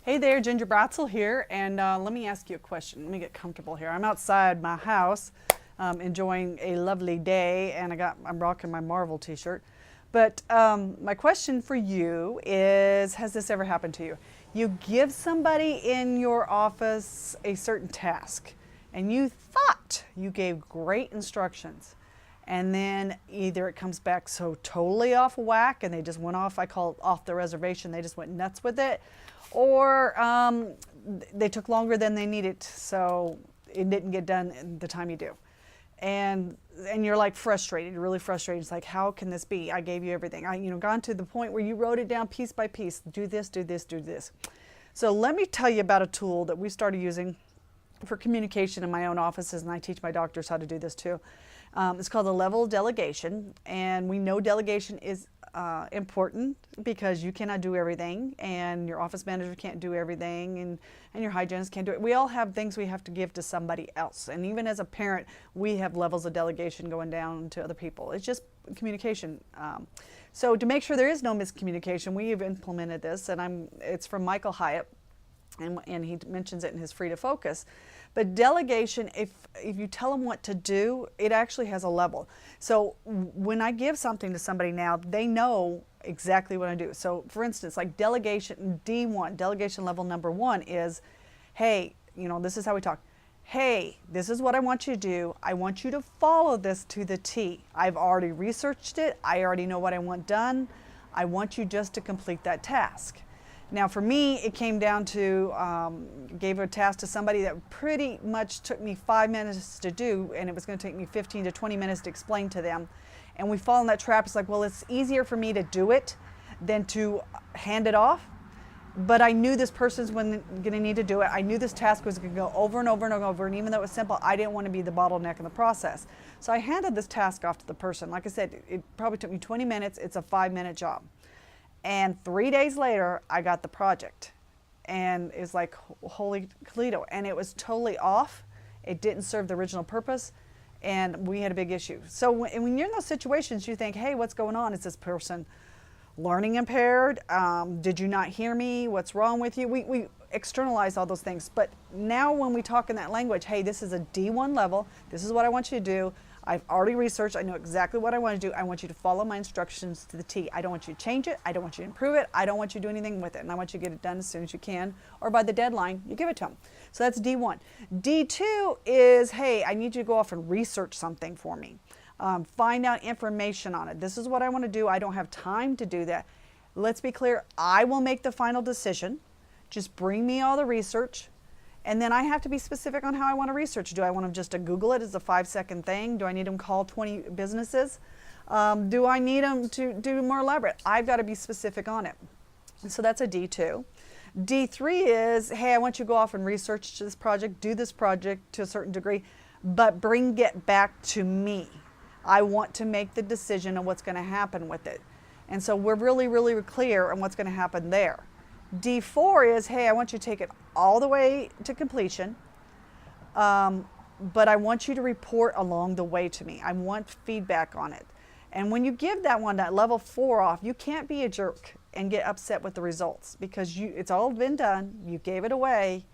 Hey there, Ginger Bratzel here, and let me ask you a question. Let me get comfortable here. I'm outside my house, enjoying a lovely day, and I'm rocking my Marvel t-shirt. But my question for you is, has this ever happened to you? You give somebody in your office a certain task, and you thought you gave great instructions, and then either it comes back so totally off whack and they just went off, I call it off the reservation, they just went nuts with it, or they took longer than they needed, so it didn't get done in the time you do. And you're like frustrated, you're really frustrated. It's like, how can this be? I gave you everything. Gone to the point where you wrote it down piece by piece. Do this, do this, do this. So let me tell you about a tool that we started using for communication in my own offices, and I teach my doctors how to do this too. It's called the level of delegation, and we know delegation is important because you cannot do everything, and your office manager can't do everything, and your hygienist can't do it. We all have things we have to give to somebody else, and even as a parent, we have levels of delegation going down to other people. It's just communication. So to make sure there is no miscommunication, we've implemented this, and it's from Michael Hyatt, and he mentions it in his Free to Focus. But delegation, if you tell them what to do, it actually has a level. So when I give something to somebody now, they know exactly what I do. So for instance, like delegation D1, delegation level number 1 is, hey, this is how we talk. Hey, this is what I want you to do. I want you to follow this to the T. I've already researched it. I already know what I want done. I want you just to complete that task. Now for me, it came down to, gave a task to somebody that pretty much took me 5 minutes to do, and it was going to take me 15 to 20 minutes to explain to them. And we fall in that trap. It's like, well, it's easier for me to do it than to hand it off. But I knew this person's going to need to do it. I knew this task was going to go over and over and over, and even though it was simple, I didn't want to be the bottleneck in the process. So I handed this task off to the person. Like I said, it probably took me 20 minutes. It's a 5-minute job. And 3 days later, I got the project. And it was like, holy Toledo. And it was totally off. It didn't serve the original purpose. And we had a big issue. So when you're in those situations, you think, hey, what's going on? Is this person learning impaired? Did you not hear me? What's wrong with you? We externalize all those things. But now when we talk in that language, hey, this is a D1 level. This is what I want you to do. I've already researched. I know exactly what I want to do. I want you to follow my instructions to the T. I don't want you to change it. I don't want you to improve it. I don't want you to do anything with it. And I want you to get it done as soon as you can, or by the deadline, you give it to them. So that's D1. D2 is, hey, I need you to go off and research something for me. Find out information on it. This is what I want to do. I don't have time to do that. Let's be clear. I will make the final decision. Just bring me all the research. And then I have to be specific on how I want to research. Do I want them just to Google it as a 5-second thing? Do I need them to call 20 businesses? Do I need them to do more elaborate? I've got to be specific on it. And so that's a D2. D3 is, hey, I want you to go off and research this project, do this project to a certain degree, but bring it back to me. I want to make the decision on what's going to happen with it. And so we're really, really clear on what's going to happen there. D4 is, hey, I want you to take it all the way to completion, but I want you to report along the way to me. I want feedback on it. And when you give that one, that level 4 off, you can't be a jerk and get upset with the results, because it's all been done, you gave it away,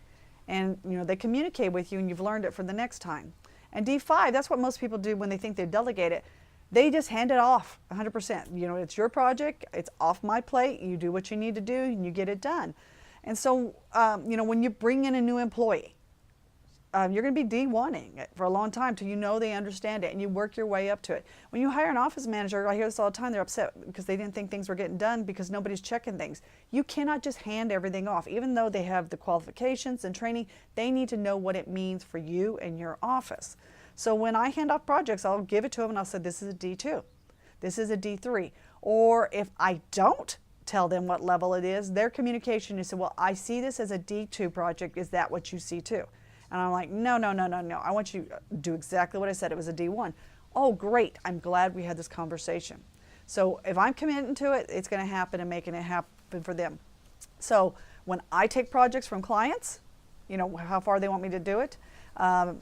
and they communicate with you and you've learned it for the next time. And D5, that's what most people do when they think they delegate it. They just hand it off 100%. It's your project, it's off my plate, you do what you need to do and you get it done. And so, when you bring in a new employee, you're going to be D1ing it for a long time till they understand it, and you work your way up to it. When you hire an office manager, I hear this all the time, they're upset because they didn't think things were getting done because nobody's checking things. You cannot just hand everything off. Even though they have the qualifications and training, they need to know what it means for you and your office. So when I hand off projects, I'll give it to them and I'll say, this is a D2, this is a D3. Or if I don't tell them what level it is, their communication is, well, I see this as a D2 project, is that what you see too? And I'm like, no, I want you to do exactly what I said, it was a D1. Oh, great, I'm glad we had this conversation. So if I'm committing to it, it's going to happen, and making it happen for them. So when I take projects from clients, how far they want me to do it, I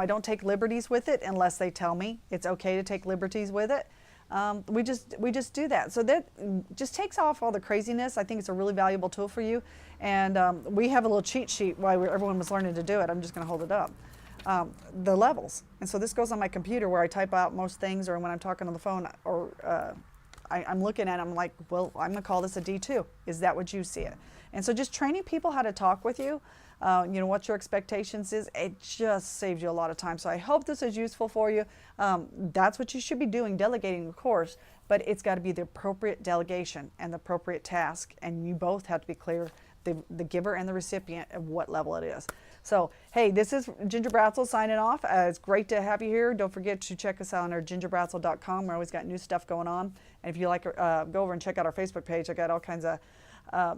don't take liberties with it unless they tell me it's okay to take liberties with it. We just do that. So that just takes off all the craziness. I think it's a really valuable tool for you. And we have a little cheat sheet while everyone was learning to do it. I'm just going to hold it up. The levels. And so this goes on my computer where I type out most things, or when I'm talking on the phone, or I'm looking at it, I'm like, well, I'm going to call this a D2. Is that what you see it? And so just training people how to talk with you, you know, what your expectations is, it just saves you a lot of time. So I hope this is useful for you. That's what you should be doing, delegating, of course, but it's got to be the appropriate delegation and the appropriate task. And you both have to be clear, the giver and the recipient, of what level it is. So, hey, this is Ginger Bratzel signing off. It's great to have you here. Don't forget to check us out on our gingerbratzel.com. We're always got new stuff going on. And if you like, go over and check out our Facebook page. I got all kinds of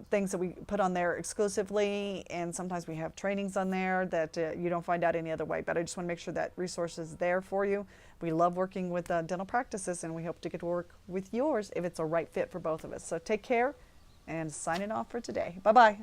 things that we put on there exclusively, and sometimes we have trainings on there that you don't find out any other way. But I just want to make sure that resource is there for you. We love working with dental practices, and we hope to get to work with yours if it's a right fit for both of us. So take care, and signing off for today. Bye-bye.